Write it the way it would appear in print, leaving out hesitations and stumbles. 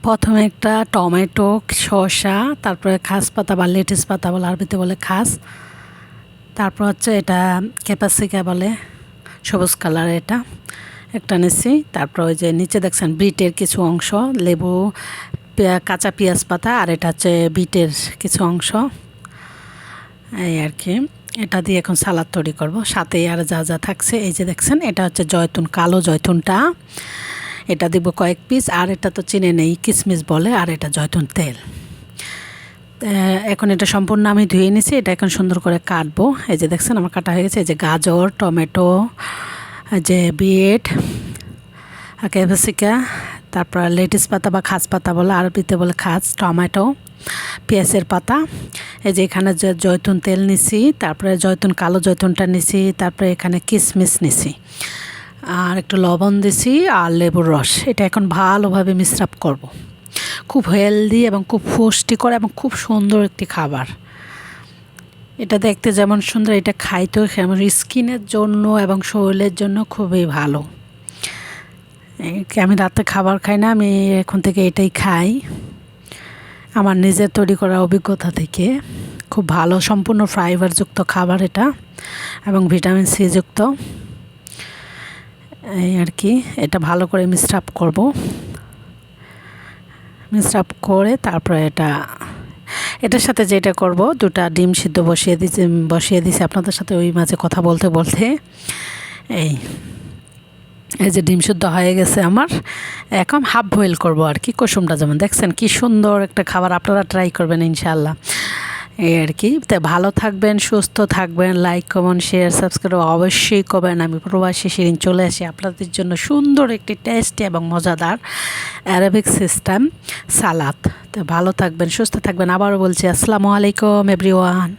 প্রথমে একটা টমেটো, শসা, তারপরে খাস পাতা বা লেটিস পাতা বলে, আরবিতে বলে খাস। তারপর হচ্ছে এটা ক্যাপাসিকা বলে, সবুজ কালার, এটা একটা নিচ্ছি। তারপর ওই যে নিচে দেখছেন বিটের কিছু অংশ, লেবু, কাঁচা পেঁয়াজ পাতা, আর এটা হচ্ছে বিটের কিছু অংশ, এই আর কি। এটা দিয়ে এখন সালাদ তৈরি করব। সাথে আর যা যা থাকছে এই যে দেখছেন, এটা হচ্ছে জয়তুন, কালো জয়তুনটা, এটা দিব কয়েক পিস। আর এটা তো চিনে নেই, কিশমিশ বলে। আর এটা জয়তুন তেল। এখন এটা সম্পূর্ণ আমি ধুয়ে নিছি। এটা এখন সুন্দর করে কাটবো। এই যে দেখছেন আমার কাটা হয়ে গেছে। এই যে গাজর, টমেটো, যে বিট, ক্যাপসিকা, তারপর লেটিস পাতা বা খাস পাতা বলে, আরবিতে বলে খাস, টমেটো, পেঁয়াজের পাতা। এই যে এখানে যে জয়তুন তেল নিছি, তারপরে জয়তুন, কালো জয়তুনটা নিছি, তারপরে এখানে কিশমিশ নিছি, আর একটু লবণ দিছি, আর লেবুর রস। এটা এখন ভালোভাবে মিশ্রণ করব। খুব হেলদি এবং খুব পুষ্টিকর এবং খুব সুন্দর একটি খাবার। এটা দেখতে যেমন সুন্দর, এটা খাইতেও যেমন, স্কিনের জন্য এবং শরীরের জন্য খুবই ভালো। আমি রাতে খাবার খাই না, আমি এখন থেকে এটাই খাই আমার নিজের তৈরি করা অভিজ্ঞতা থেকে। খুব ভালো, সম্পূর্ণ ফাইবারযুক্ত খাবার এটা, এবং ভিটামিন সি যুক্ত, এই আর কি। এটা ভালো করে মিক্সড করব। মিক্সড করে তারপরে এটার সাথে যেটা করব, দুটা ডিম সিদ্ধ বসিয়ে দিয়েছি আপনাদের সাথে ওই মাঝে কথা বলতে বলতে। এই যে ডিম সিদ্ধ হয়ে গেছে আমার। এখন হাফ বয়েল করব আর কি, কুসুমটা যেমন দেখছেন কি সুন্দর একটা খাবার। আপনারা ট্রাই করবেন ইনশাআল্লাহ, এই আর কি। তাই ভালো থাকবেন, সুস্থ থাকবেন, লাইক, কমেন্ট, শেয়ার, সাবস্ক্রাইব অবশ্যই করবেন। আমি প্রবাসী শিরিন চলে আসি আপনাদের জন্য সুন্দর একটি টেস্টি এবং মজাদার অ্যারাবিক সিস্টেম সালাদ। তো ভালো থাকবেন, সুস্থ থাকবেন। আবারও বলছি আসসালামু আলাইকুম এভরিওয়ান।